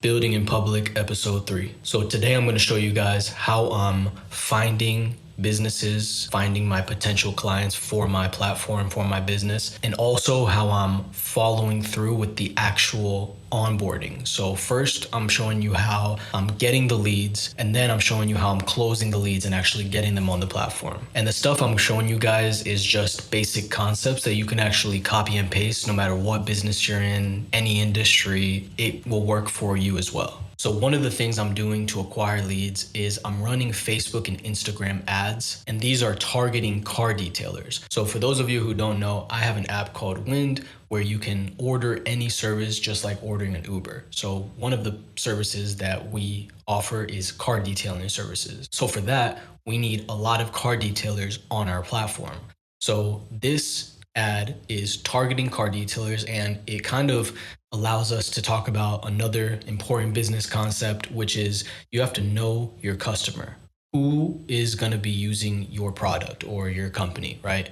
Building in Public, episode 3. So today I'm going to show you guys how I'm finding businesses, finding my potential clients for my platform, for my business, and also how I'm following through with the actual onboarding. So first I'm showing you how I'm getting the leads, and then I'm showing you how I'm closing the leads and actually getting them on the platform. And the stuff I'm showing you guys is just basic concepts that you can actually copy and paste no matter what business you're in, any industry, it will work for you as well. So one of the things I'm doing to acquire leads is I'm running Facebook and Instagram ads, and these are targeting car detailers. So for those of you who don't know, I have an app called Wind where you can order any service just like ordering an Uber. So one of the services that we offer is car detailing services. So for that, we need a lot of car detailers on our platform. So this ad is targeting car detailers, and it kind of allows us to talk about another important business concept, which is you have to know your customer. Who is going to be using your product or your company, right?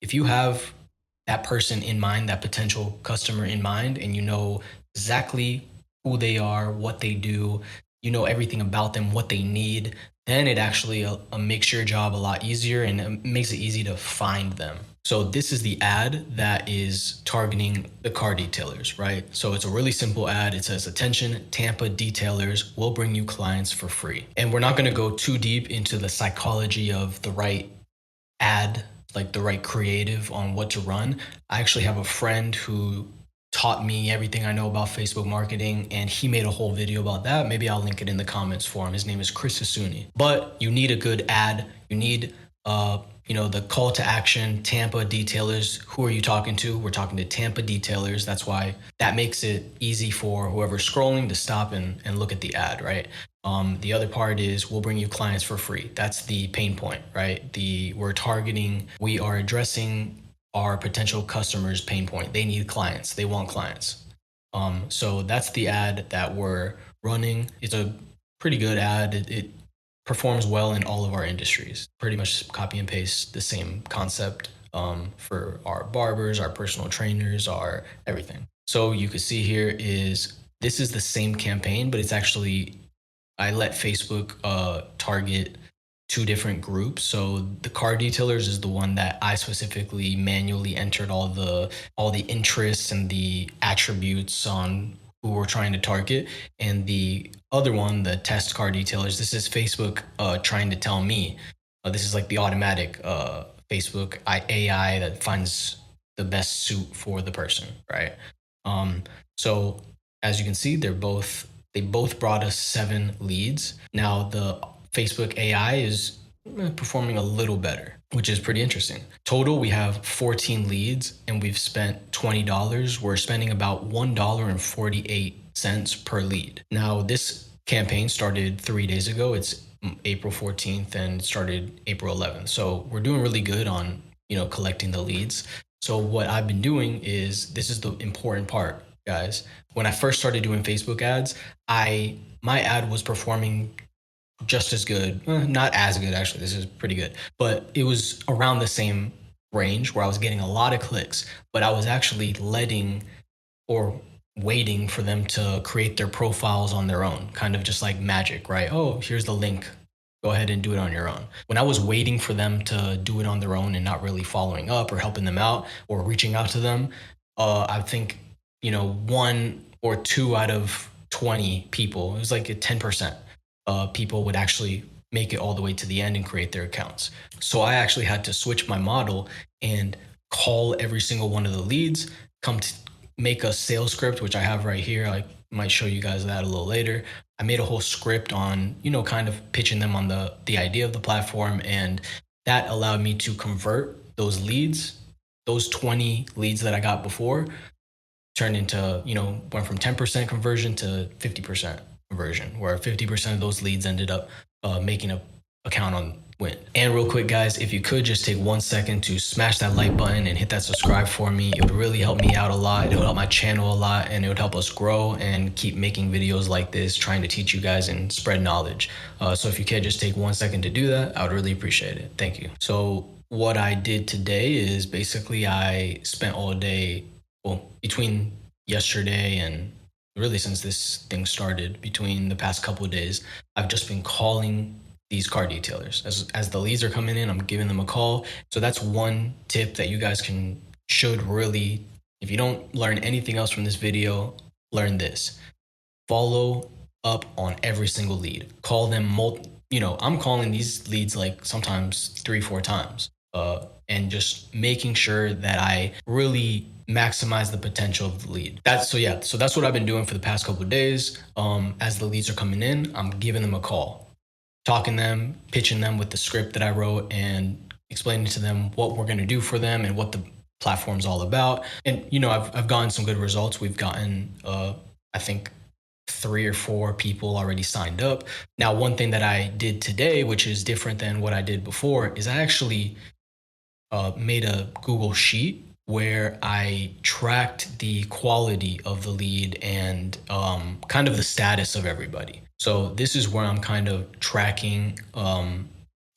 If you have that person in mind, that potential customer in mind, and you know exactly who they are, what they do, you know everything about them, what they need, then it actually makes your job a lot easier, and it makes it easy to find them. So this is the ad that is targeting the car detailers, right? So it's a really simple ad. It says, "Attention, Tampa detailers will bring you clients for free." And we're not going to go too deep into the psychology of the right ad, like the right creative on what to run. I actually have a friend who taught me everything I know about Facebook marketing, and he made a whole video about that. Maybe I'll link it in the comments for him. His name is Chris Asuni. But you need a good ad. You need the call to action. Tampa detailers. Who are you talking to? We're talking to Tampa detailers. That's why that makes it easy for whoever's scrolling to stop and look at the ad, right? The other part is we'll bring you clients for free. That's the pain point, right? We are addressing our potential customers' pain point. They need clients. They want clients. So that's the ad that we're running. It's a pretty good ad. It performs well in all of our industries. Pretty much copy and paste the same concept for our barbers, our personal trainers, our everything. So you can see here this is the same campaign, but it's actually, I let Facebook target two different groups. So the car detailers is the one that I specifically manually entered all the interests and the attributes on who we're trying to target. And the other one, the test car detailers, this is Facebook trying to tell me, this is like the automatic Facebook AI that finds the best suit for the person, right? So as you can see, they both brought us 7 leads. Now the Facebook AI is performing a little better, which is pretty interesting. Total, we have 14 leads and we've spent $20. We're spending about $1.48 per lead. Now this campaign started 3 days ago. It's April 14th and started April 11th. So we're doing really good on, collecting the leads. So what I've been doing is, this is the important part, guys. When I first started doing Facebook ads, my ad was performing just as good, not as good actually, this is pretty good, but it was around the same range where I was getting a lot of clicks, but I was actually waiting for them to create their profiles on their own, kind of just like magic, right? Oh, here's the link. Go ahead and do it on your own. When I was waiting for them to do it on their own and not really following up or helping them out or reaching out to them, I think, 1 or 2 out of 20 people, it was like a 10%. People would actually make it all the way to the end and create their accounts. So I actually had to switch my model and call every single one of the leads, come to make a sales script, which I have right here. I might show you guys that a little later. I made a whole script on, kind of pitching them on the idea of the platform. And that allowed me to convert those leads, those 20 leads that I got before, turned into, went from 10% conversion to 50% conversion, where 50% of those leads ended up making an account on Wind. And real quick, guys, if you could just take 1 second to smash that like button and hit that subscribe for me, it would really help me out a lot. It would help my channel a lot, and it would help us grow and keep making videos like this, trying to teach you guys and spread knowledge. So if you could just take 1 second to do that, I would really appreciate it. Thank you. So what I did today is basically I spent all day, between yesterday and really since this thing started, between the past couple of days, I've just been calling these car detailers. As the leads are coming in, I'm giving them a call. So that's one tip that you guys should really, if you don't learn anything else from this video, learn this. Follow up on every single lead. Call them I'm calling these leads like sometimes 3-4 times, and just making sure that I really maximize the potential of the lead. So that's what I've been doing for the past couple of days. As the leads are coming in, I'm giving them a call, talking to them, pitching them with the script that I wrote, and explaining to them what we're going to do for them and what the platform's all about. And I've gotten some good results. We've gotten I think 3 or 4 people already signed up. Now, one thing that I did today, which is different than what I did before, is I actually made a Google Sheet where I tracked the quality of the lead and kind of the status of everybody. So this is where I'm kind of tracking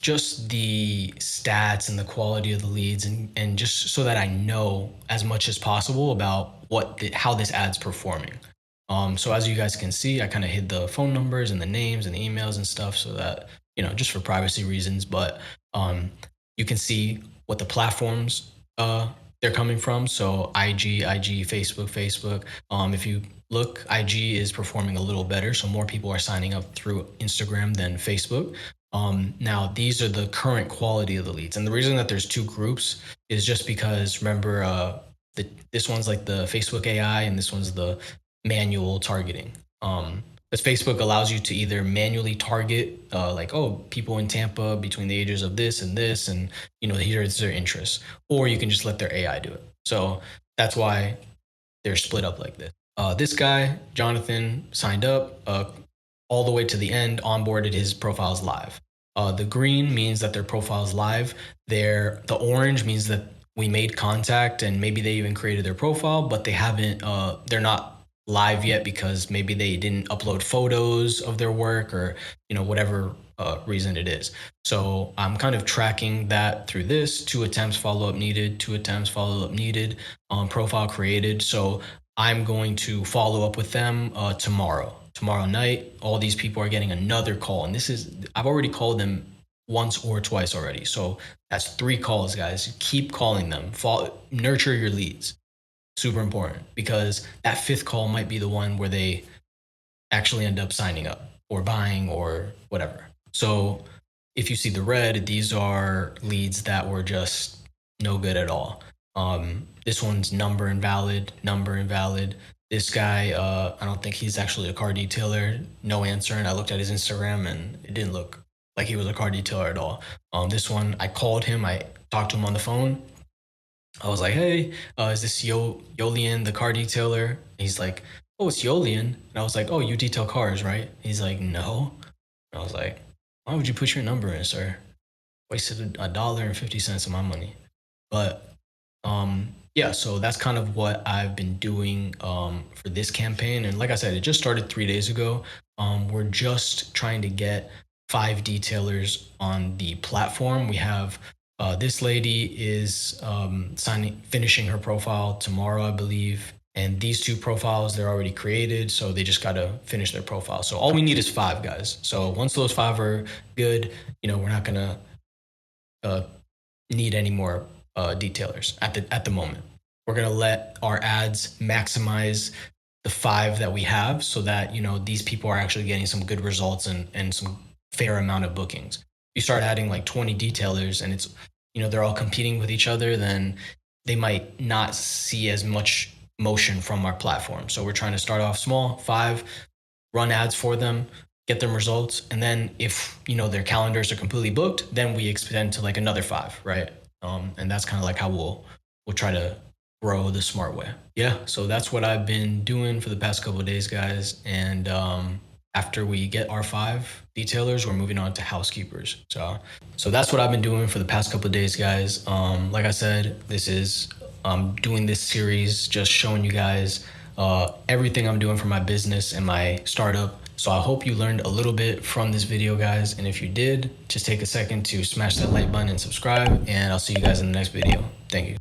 just the stats and the quality of the leads, and just so that I know as much as possible about how this ad's performing. So as you guys can see, I kind of hid the phone numbers and the names and the emails and stuff so that, just for privacy reasons, but you can see what the platforms they're coming from. So IG, Facebook. If you look, IG is performing a little better. So more people are signing up through Instagram than Facebook. Now, these are the current quality of the leads. And the reason that there's 2 groups is just because, remember, this one's like the Facebook AI and this one's the manual targeting. Because Facebook allows you to either manually target people in Tampa between the ages of this and this, and here's their interests, or you can just let their AI do it. So that's why they're split up like this. This guy, Jonathan, signed up all the way to the end, onboarded, his profile's live. The green means that their profile's live. The orange means that we made contact and maybe they even created their profile, but they're not live yet because maybe they didn't upload photos of their work, or whatever reason it is. So I'm kind of tracking that through this. 2 attempts, follow-up needed, 2 attempts, follow-up needed, profile created. So I'm going to follow up with them tomorrow night. All these people are getting another call, and I've already called them once or twice already. So that's 3 calls, guys. Keep calling them. Nurture your leads. Super important, because that 5th call might be the one where they actually end up signing up or buying or whatever. So if you see the red, these are leads that were just no good at all. This one's number invalid. This guy, I don't think he's actually a car detailer. No answer. And I looked at his Instagram and it didn't look like he was a car detailer at all. This one, I called him. I talked to him on the phone. I was like, hey, is this Yolian, the car detailer? He's like, oh, it's Yolian. And I was like, oh, you detail cars, right? He's like, no. And I was like, why would you put your number in, sir? Wasted $1.50 of my money. But yeah, so that's kind of what I've been doing for this campaign. And like I said, it just started 3 days ago. We're just trying to get 5 detailers on the platform. We have this lady is finishing her profile tomorrow, I believe. And these 2 profiles, they're already created, so they just got to finish their profile. So all we need is 5, guys. So once those 5 are good, we're not going to need any more detailers at the moment. We're going to let our ads maximize the 5 that we have so that, these people are actually getting some good results and some fair amount of bookings. You start adding like 20 detailers and it's, they're all competing with each other, then they might not see as much motion from our platform. So we're trying to start off small, 5, run ads for them, get them results. And then if, their calendars are completely booked, then we extend to like another 5, right? And that's kind of like how we'll try to grow the smart way. Yeah. So that's what I've been doing for the past couple of days, guys. And, after we get our 5 detailers, we're moving on to housekeepers. So that's what I've been doing for the past couple of days, guys. Like I said, I'm doing this series just showing you guys everything I'm doing for my business and my startup. So I hope you learned a little bit from this video, guys. And if you did, just take a second to smash that like button and subscribe. And I'll see you guys in the next video. Thank you.